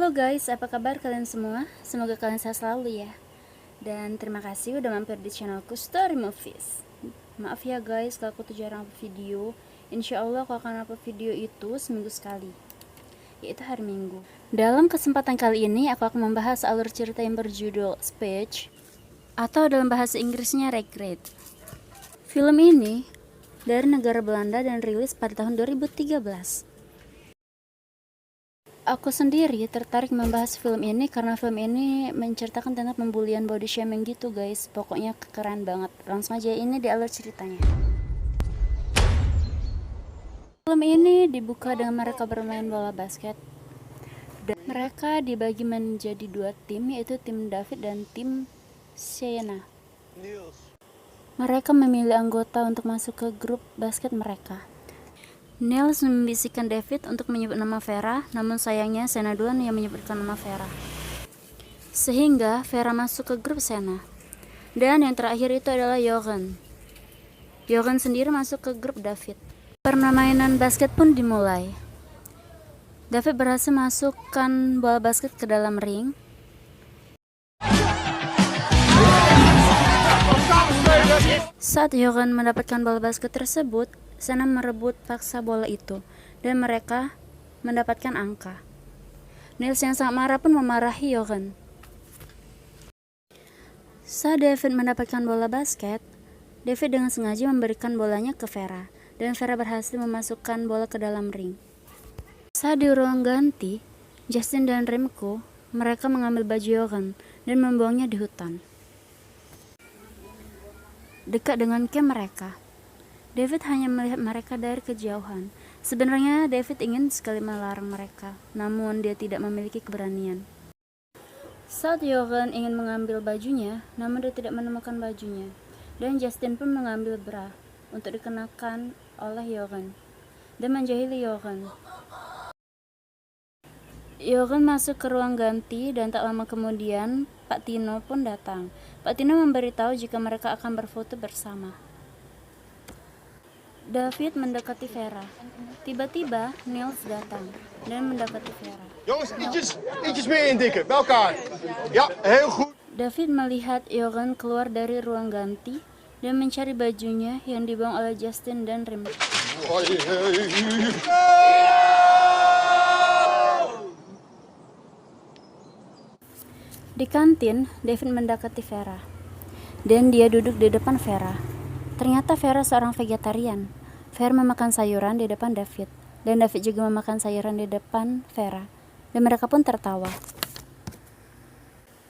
Halo guys, apa kabar kalian semua? Semoga kalian sehat selalu ya. Dan terima kasih udah mampir di channelku Story Movies. Maaf ya guys kalau aku tuh jarang upload video. Insya Allah aku akan upload video itu seminggu sekali, yaitu hari Minggu. Dalam kesempatan kali ini aku akan membahas alur cerita yang berjudul Speech, atau dalam bahasa Inggrisnya Regret. Film ini dari negara Belanda dan rilis pada tahun 2013. Aku sendiri tertarik membahas film ini karena film ini menceritakan tentang pembulian body shaming gitu guys. Pokoknya keren banget. Langsung aja ini di alur ceritanya. Film ini dibuka dengan mereka bermain bola basket. Dan mereka dibagi menjadi dua tim, yaitu tim David dan tim Sienna. Mereka memilih anggota untuk masuk ke grup basket mereka. Niels membisikkan David untuk menyebut nama Vera, namun sayangnya Sienna duluan yang menyebutkan nama Vera. Sehingga Vera masuk ke grup Sienna. Dan yang terakhir itu adalah Jochen. Jochen sendiri masuk ke grup David. Permainan basket pun dimulai. David berhasil masukkan bola basket ke dalam ring. Saat Jochen mendapatkan bola basket tersebut, Sienna merebut paksa bola itu, dan mereka mendapatkan angka. Niels yang sangat marah pun memarahi Jochen. Saat David mendapatkan bola basket, David dengan sengaja memberikan bolanya ke Vera, dan Vera berhasil memasukkan bola ke dalam ring. Saat di ruang ganti, Justin dan Remco, mereka mengambil baju Jochen dan membuangnya di hutan, dekat dengan camp mereka. David hanya melihat mereka dari kejauhan. Sebenarnya David ingin sekali melarang mereka, namun dia tidak memiliki keberanian. Saat Jochen ingin mengambil bajunya, namun dia tidak menemukan bajunya. Dan Justin pun mengambil bra untuk dikenakan oleh Jochen dan menjahili Jochen. Jochen masuk ke ruang ganti dan tak lama kemudian Pak Tino pun datang. Pak Tino memberitahu jika mereka akan berfoto bersama. David mendekati Vera. Tiba-tiba Niels datang dan mendekati Vera. Jongens, ietsjes meer indikken. Bij elkaar. Ja, heel goed. David melihat Jochen keluar dari ruang ganti dan mencari bajunya yang dibuang oleh Justin dan Remco. Di kantin, David mendekati Vera, dan dia duduk di depan Vera. Ternyata Vera seorang vegetarian. Vera memakan sayuran di depan David, dan David juga memakan sayuran di depan Vera, dan mereka pun tertawa.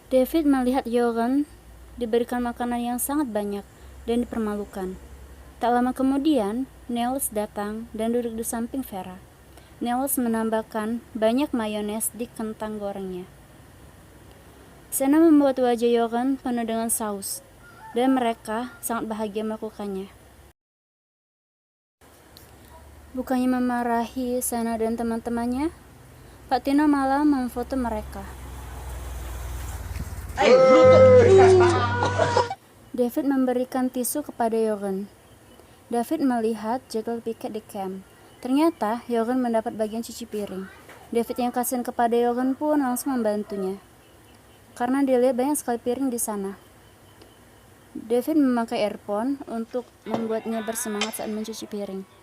David melihat Jochen diberikan makanan yang sangat banyak dan dipermalukan. Tak lama kemudian, Niels datang dan duduk di samping Vera. Niels menambahkan banyak mayones di kentang gorengnya. Sienna membuat wajah Jochen penuh dengan saus, dan mereka sangat bahagia melakukannya. Bukannya memarahi Sienna dan teman-temannya, Pak Tino malah memfoto mereka. David memberikan tisu kepada Jochen. David melihat Jekyll piket di camp. Ternyata Jochen mendapat bagian cuci piring. David yang kasihan kepada Jochen pun langsung membantunya, karena dia lihat banyak sekali piring di sana. David memakai earphone untuk membuatnya bersemangat saat mencuci piring.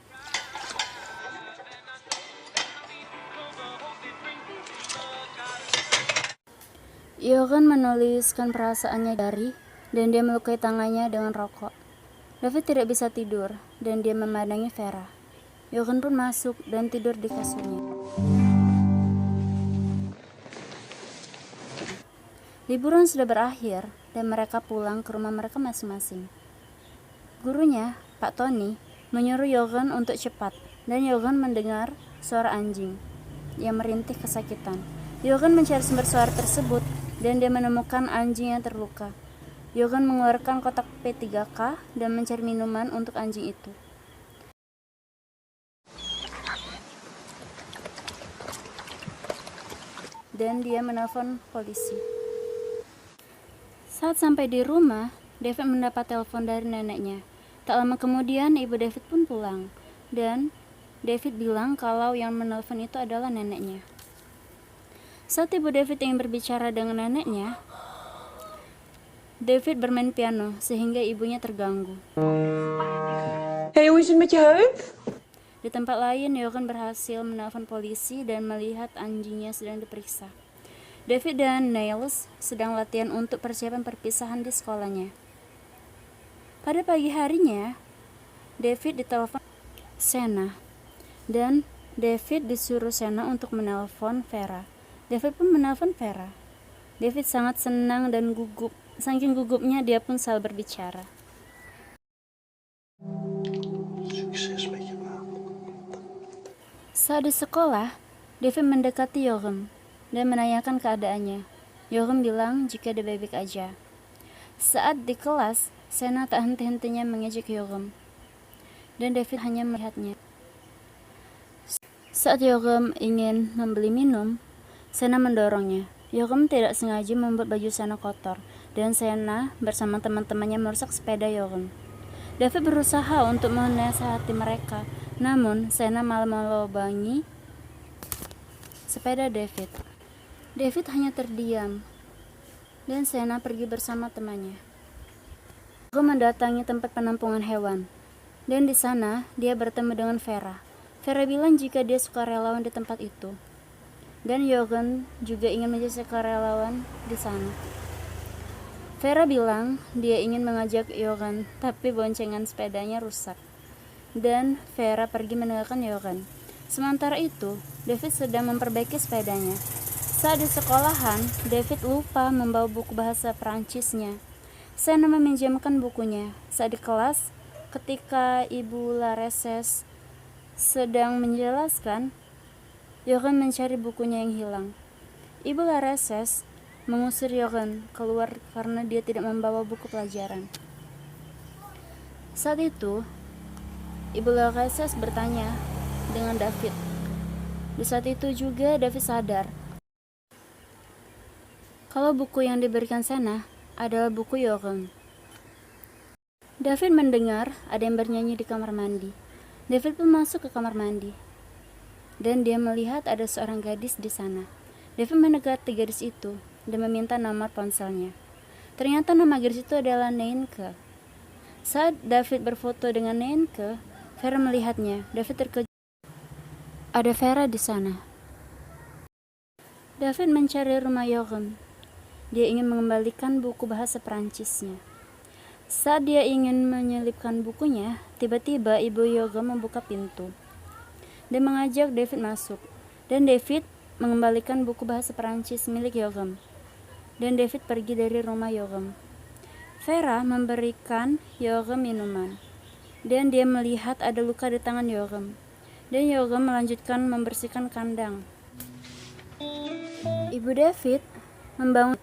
Jochen menuliskan perasaannya dan dia melukai tangannya dengan rokok. David tidak bisa tidur dan dia memandangi Vera. Jochen pun masuk dan tidur di kasurnya. Liburan sudah berakhir dan mereka pulang ke rumah mereka masing-masing. Gurunya, Pak Tony, menyuruh Jochen untuk cepat, dan Jochen mendengar suara anjing yang merintih kesakitan. Jochen mencari sumber suara tersebut dan dia menemukan anjing yang terluka. Jochen mengeluarkan kotak P3K dan mencari minuman untuk anjing itu. Dan dia menelpon polisi. Saat sampai di rumah, David mendapat telepon dari neneknya. Tak lama kemudian ibu David pun pulang, dan David bilang kalau yang menelpon itu adalah neneknya. Saat ibu David ingin berbicara dengan neneknya, David bermain piano sehingga ibunya terganggu. Hey, hoe is het met je heup? Di tempat lain, Jochen berhasil menelpon polisi dan melihat anjingnya sedang diperiksa. David dan Niles sedang latihan untuk persiapan perpisahan di sekolahnya. Pada pagi harinya, David ditelepon Sena, dan David disuruh Sena untuk menelpon Vera. David pun menelpon Vera. David sangat senang dan gugup. Saking gugupnya, dia pun salah berbicara. Saat di sekolah, David mendekati Jochen dan menanyakan keadaannya. Jochen bilang jika dia baik-baik aja. Saat di kelas, Sena tak henti-hentinya mengejek Jochen, dan David hanya melihatnya. Saat Jochen ingin membeli minum, Sena mendorongnya. Jochen tidak sengaja membuat baju Sena kotor, dan Sena bersama teman-temannya merusak sepeda Jochen. David berusaha untuk menasihati mereka, namun Sena malah melobangi sepeda David. David hanya terdiam, dan Sena pergi bersama temannya. Jochen mendatangi tempat penampungan hewan, dan di sana dia bertemu dengan Vera. Vera bilang jika dia sukarelawan di tempat itu, dan Jochen juga ingin menjadi sukarelawan di sana. Vera bilang dia ingin mengajak Jochen, tapi boncengan sepedanya rusak, dan Vera pergi meninggalkan Jochen. Sementara itu, David sedang memperbaiki sepedanya. Saat di sekolahan, David lupa membawa buku bahasa Perancisnya. Sena meminjamkan bukunya. Saat di kelas, ketika Ibu Lareses sedang menjelaskan, Jochen mencari bukunya yang hilang. Ibu Lareses mengusir Jochen keluar karena dia tidak membawa buku pelajaran. Saat itu, Ibu Lareses bertanya dengan David. Di saat itu juga David sadar kalau buku yang diberikan Sena adalah buku Jochen. David mendengar ada yang bernyanyi di kamar mandi. David pun masuk ke kamar mandi, dan dia melihat ada seorang gadis di sana. David mendekati gadis itu dan meminta nomor ponselnya. Ternyata nama gadis itu adalah Neinke. Saat David berfoto dengan Neinke, Vera melihatnya. David terkejut. Ada Vera di sana. David mencari rumah Jochen. Dia ingin mengembalikan buku bahasa Perancisnya. Saat dia ingin menyelipkan bukunya, tiba-tiba ibu Jochen membuka pintu dan mengajak David masuk. Dan David mengembalikan buku bahasa Perancis milik Jochen. Dan David pergi dari rumah Jochen. Vera memberikan Jochen minuman, dan dia melihat ada luka di tangan Jochen. Dan Jochen melanjutkan membersihkan kandang. Ibu David membangun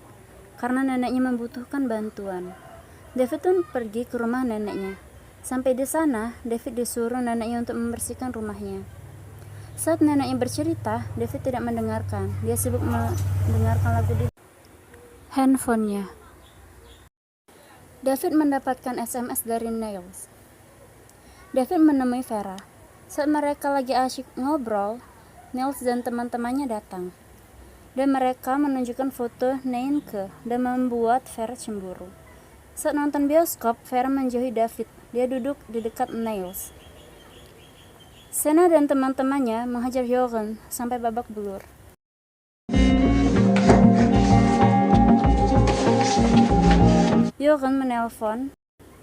karena neneknya membutuhkan bantuan. David pun pergi ke rumah neneknya. Sampai di sana, David disuruh neneknya untuk membersihkan rumahnya. Saat neneknya bercerita, David tidak mendengarkan. Dia sibuk mendengarkan lagu di handphonenya. David mendapatkan SMS dari Niles. David menemui Vera. Saat mereka lagi asyik ngobrol, Niles dan teman-temannya datang, dan mereka menunjukkan foto Neinke dan membuat Vera cemburu. Saat nonton bioskop, Vera menjauhi David. Dia duduk di dekat Niles. Sena dan teman-temannya menghajar Jochen sampai babak belur. Jochen menelpon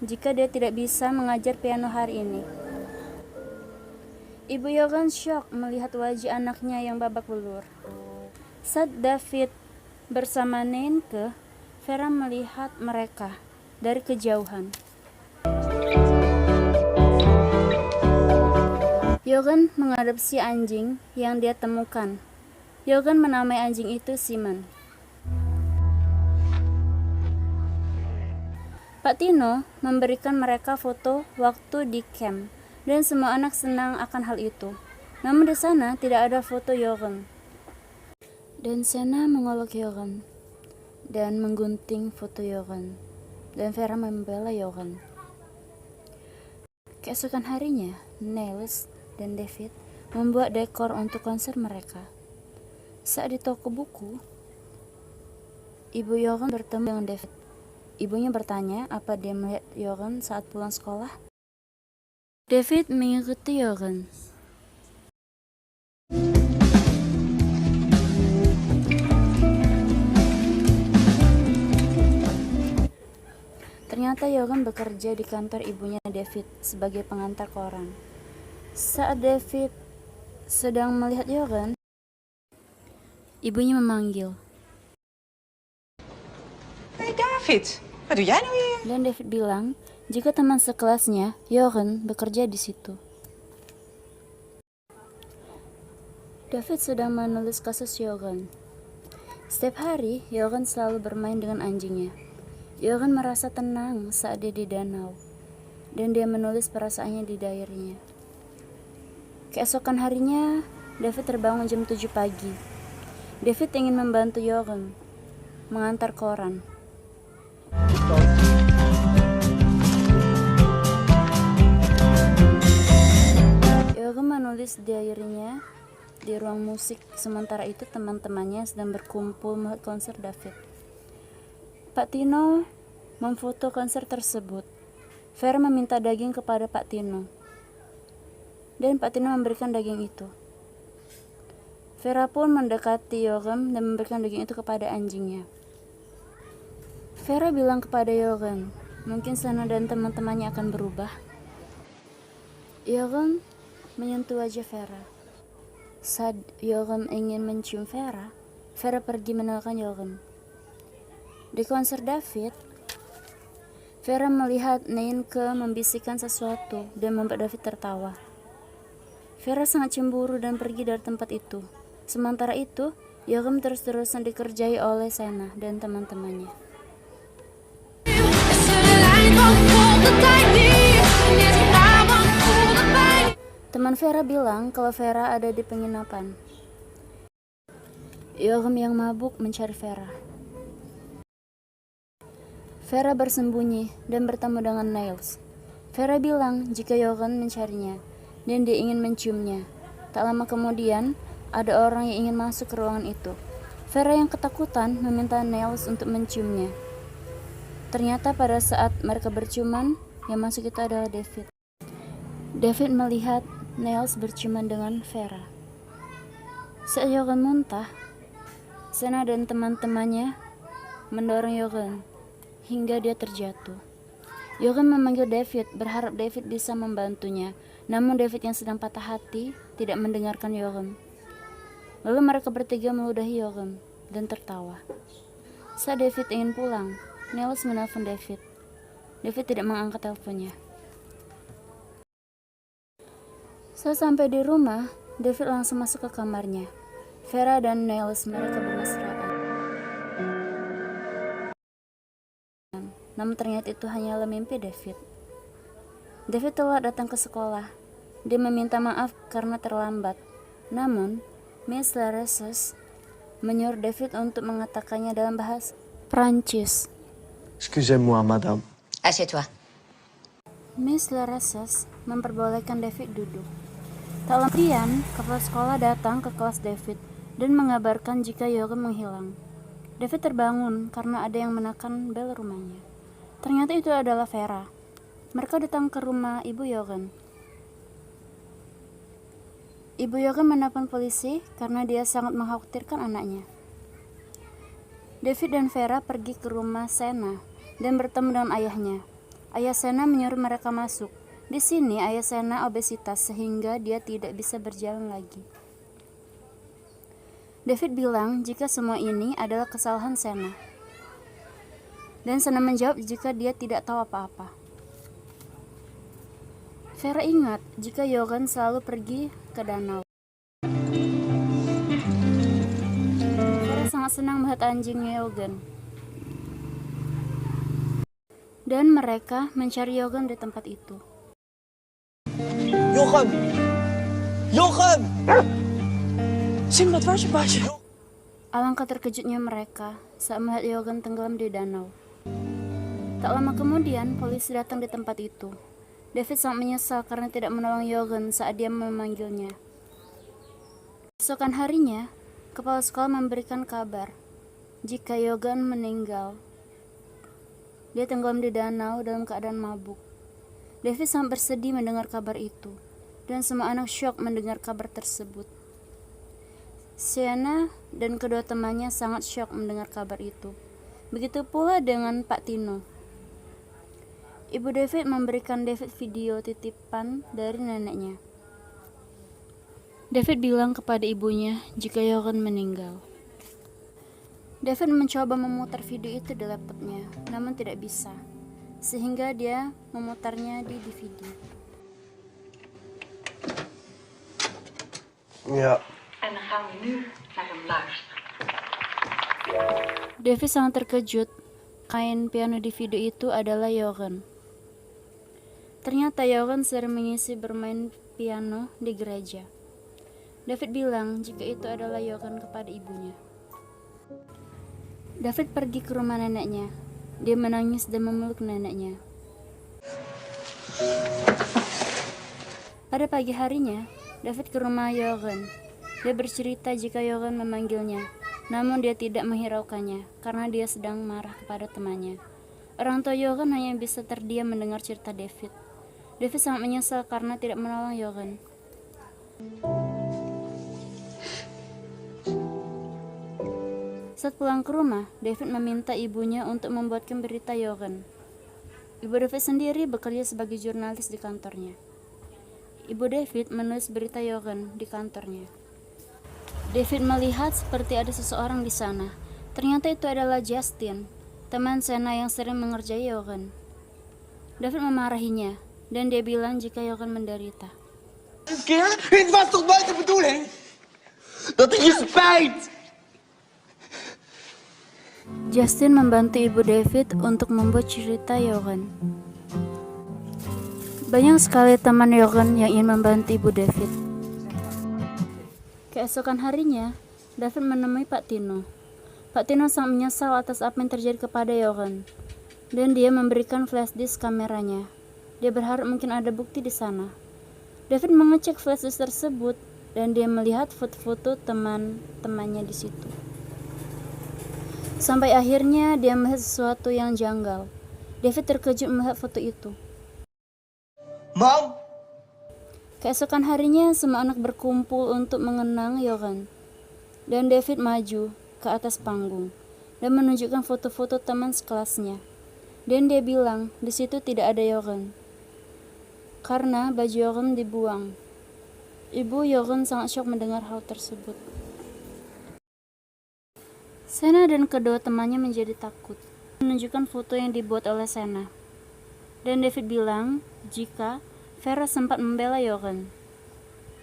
jika dia tidak bisa mengajar piano hari ini. Ibu Jochen syok melihat wajah anaknya yang babak belur. Saat David bersama Neinke, Vera melihat mereka dari kejauhan. Jochen mengadopsi anjing yang dia temukan. Jochen menamai anjing itu Simon. Pak Tino memberikan mereka foto waktu di camp, dan semua anak senang akan hal itu. Namun di sana tidak ada foto Jochen. Dan Sena mengolok Jochen dan menggunting foto Jochen, dan Vera membela Jochen. Keesokan harinya, Niles dan David membuat dekor untuk konser mereka. Saat di toko buku, ibu Jochen bertemu dengan David. Ibunya bertanya apa dia melihat Jochen saat pulang sekolah. David mengikuti Jochen. Ternyata Jochen bekerja di kantor ibunya David sebagai pengantar koran. Saat David sedang melihat Jochen, ibunya memanggil. Hey David, wat doe jij nou hier? Dan David bilang, jika teman sekelasnya, Jochen, bekerja di situ. David sedang menulis kasus Jochen. Setiap hari, Jochen selalu bermain dengan anjingnya. Jochen merasa tenang saat dia di danau, dan dia menulis perasaannya di diary-nya. Keesokan harinya, David terbangun jam 7 pagi. David ingin membantu Jochen mengantar koran. Jochen menulis diary-nya di ruang musik, sementara itu teman-temannya sedang berkumpul melihat konser David. Pak Tino memfoto konser tersebut. Vera meminta daging kepada Pak Tino, dan Pak Tino memberikan daging itu. Vera pun mendekati Jochen dan memberikan daging itu kepada anjingnya. Vera bilang kepada Jochen, mungkin Sana dan teman-temannya akan berubah. Jochen menyentuh wajah Vera. Saat Jochen ingin mencium Vera, Vera pergi meninggalkan Jochen. Di konser David, Vera melihat Neinke membisikkan sesuatu dan membuat David tertawa. Vera sangat cemburu dan pergi dari tempat itu. Sementara itu, Jochen terus-terusan dikerjai oleh Sana dan teman-temannya. Teman Vera bilang kalau Vera ada di penginapan. Jochen yang mabuk mencari Vera. Vera bersembunyi dan bertemu dengan Niels. Vera bilang jika Jochen mencarinya dan dia ingin menciumnya. Tak lama kemudian, ada orang yang ingin masuk ke ruangan itu. Vera yang ketakutan meminta Niels untuk menciumnya. Ternyata pada saat mereka berciuman, yang masuk itu adalah David. David melihat Niels berciuman dengan Vera. Saat Jochen muntah, Sana dan teman-temannya mendorong Jochen hingga dia terjatuh. Jochen memanggil David, berharap David bisa membantunya. Namun David yang sedang patah hati tidak mendengarkan Jochen. Lalu mereka bertiga meludahi Jochen dan tertawa. Saat David ingin pulang, Niels menelpon David. David tidak mengangkat teleponnya. Saat sampai di rumah, David langsung masuk ke kamarnya. Vera dan Niels mereka bermesraan. Namun ternyata itu hanyalah mimpi David. David telah datang ke sekolah. Dia meminta maaf karena terlambat. Namun, Miss Laresses menyuruh David untuk mengatakannya dalam bahasa Prancis. Excusez-moi, madame. Assieds-toi. Miss Laresses memperbolehkan David duduk. Tak lama kemudian, kepala sekolah datang ke kelas David dan mengabarkan jika Jochen menghilang. David terbangun karena ada yang menekan bel rumahnya. Ternyata itu adalah Vera. Mereka datang ke rumah ibu Jochen. Ibu Jochen menelpon polisi karena dia sangat mengkhawatirkan anaknya. David dan Vera pergi ke rumah Sena dan bertemu dengan ayahnya. Ayah Sena menyuruh mereka masuk. Di sini ayah Sena obesitas sehingga dia tidak bisa berjalan lagi. David bilang jika semua ini adalah kesalahan Sena. Dan Sena menjawab jika dia tidak tahu apa-apa. Vera ingat jika Jochen selalu pergi ke danau. Vera sangat senang melihat anjingnya Jochen. Dan mereka mencari Jochen di tempat itu. Jochen! Jochen! Sim, wat was je, Basje? Alangkah terkejutnya mereka saat melihat Jochen tenggelam di danau. Tak lama kemudian, polisi datang di tempat itu. David sangat menyesal karena tidak menolong Jochen saat dia memanggilnya. Esokan harinya, Kepala sekolah memberikan kabar jika Yogan meninggal. Dia tenggelam di danau dalam keadaan mabuk. David sangat bersedih mendengar kabar itu, dan semua anak syok mendengar kabar tersebut. Sienna dan kedua temannya sangat syok mendengar kabar itu. Begitu pula dengan Pak Tino. Ibu David memberikan David video titipan dari neneknya. David bilang kepada ibunya jika Yogan meninggal. David mencoba memutar video itu di laptopnya, namun tidak bisa, sehingga dia memutarnya di DVD. Ja. En dan gaan we nu naar hem luisteren. David sangat terkejut. Main piano di video itu adalah Yogan. Ternyata Yogan sering mengisi bermain piano di gereja. David bilang jika itu adalah Yogan kepada ibunya. David pergi ke rumah neneknya. Dia menangis dan memeluk neneknya. Pada pagi harinya, David ke rumah Yogan. Dia bercerita jika Yogan memanggilnya, namun dia tidak menghiraukannya karena dia sedang marah kepada temannya. Orang tua Yogan hanya bisa terdiam mendengar cerita David. David sangat menyesal karena tidak menolong Yogan. Saat pulang ke rumah, David meminta ibunya untuk membuatkan berita Yogan. Ibu David sendiri bekerja sebagai jurnalis di kantornya. Ibu David menulis berita Yogan di kantornya. David melihat seperti ada seseorang di sana. Ternyata itu adalah Justin, teman Sienna yang sering mengerjai Yogan. David memarahinya, dan dia bilang jika Yogan menderita. Het was toch nooit de bedoeling dat ik je spijt? Justin membantu ibu David untuk membuat cerita Yogan. Banyak sekali teman Yogan yang ingin membantu ibu David. Keesokan harinya, David menemui Pak Tino. Pak Tino sangat menyesal atas apa yang terjadi kepada Yogan, dan dia memberikan flash disk kameranya. Dia berharap mungkin ada bukti di sana. David mengecek flash disk tersebut, dan dia melihat foto-foto teman-temannya di situ. Sampai akhirnya dia melihat sesuatu yang janggal. David terkejut melihat foto itu. Mam? Keesokan harinya, semua anak berkumpul untuk mengenang Yogan. Dan David maju ke atas panggung dan menunjukkan foto-foto teman sekelasnya. Dan dia bilang, di situ tidak ada Yogan, karena baju Yogan dibuang. Ibu Yogan sangat syok mendengar hal tersebut. Sienna dan kedua temannya menjadi takut. Menunjukkan foto yang dibuat oleh Sienna. Dan David bilang jika Vera sempat membela Yogan.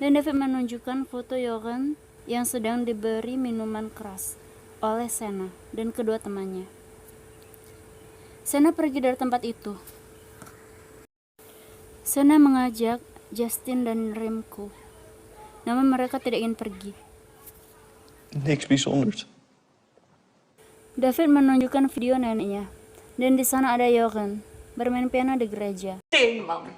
Dan David menunjukkan foto Yogan yang sedang diberi minuman keras oleh Sienna dan kedua temannya. Sienna pergi dari tempat itu. Sienna mengajak Justin dan Remco, namun mereka tidak ingin pergi. Niks bijzonders. David menunjukkan video neneknya, dan di sana ada Yogan bermain piano di gereja. Man.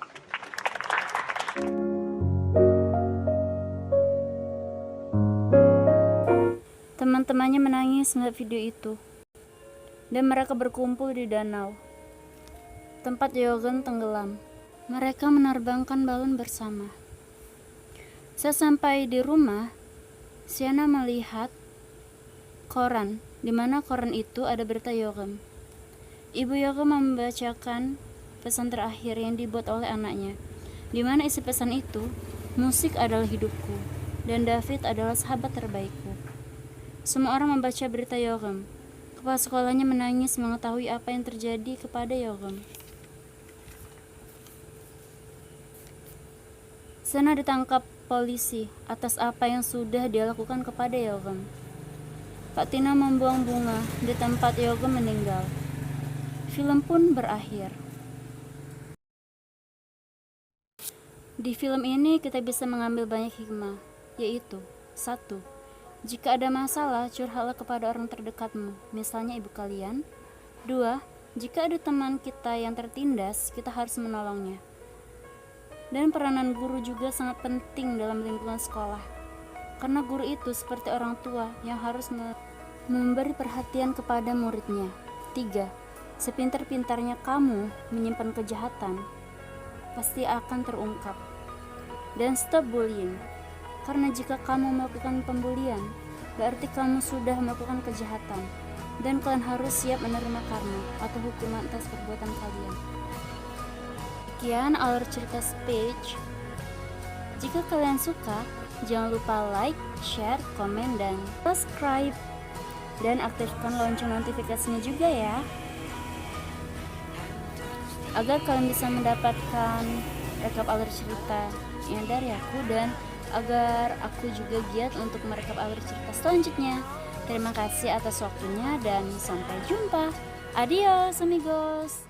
Teman-temannya menangis melihat video itu, dan mereka berkumpul di danau, tempat Yogan tenggelam. Mereka menerbangkan balon bersama. Saat sampai di rumah, Sienna melihat koran, di mana koran itu ada berita Yogan. Ibu Yogan membacakan pesan terakhir yang dibuat oleh anaknya, di mana isi pesan itu, musik adalah hidupku, dan David adalah sahabat terbaikku. Semua orang membaca berita Yogan. Kepala sekolahnya menangis mengetahui apa yang terjadi kepada Yogan. Sienna ditangkap polisi atas apa yang sudah dia lakukan kepada Yogan. Pak Tino membuang bunga di tempat Yogan meninggal. Film pun berakhir. Di film ini kita bisa mengambil banyak hikmah, yaitu 1. Jika ada masalah, curhatlah kepada orang terdekatmu, misalnya ibu kalian. 2. Jika ada teman kita yang tertindas, kita harus menolongnya. Dan peranan guru juga sangat penting dalam lingkungan sekolah. karena guru itu seperti orang tua yang harus memberi perhatian kepada muridnya. 3. Sepintar-pintarnya kamu menyimpan kejahatan, pasti akan terungkap. Dan stop bullying, karena jika kamu melakukan pembulian, berarti kamu sudah melakukan kejahatan, dan kalian harus siap menerima karma atau hukuman atas perbuatan kalian. Sekian alur cerita speech. Jika kalian suka, jangan lupa like, share, komen, dan subscribe. Dan aktifkan lonceng notifikasinya juga ya, agar kalian bisa mendapatkan rekap alur cerita yang dari aku, dan agar aku juga giat untuk merekap alur cerita selanjutnya. Terima kasih atas waktunya dan sampai jumpa. Adios amigos.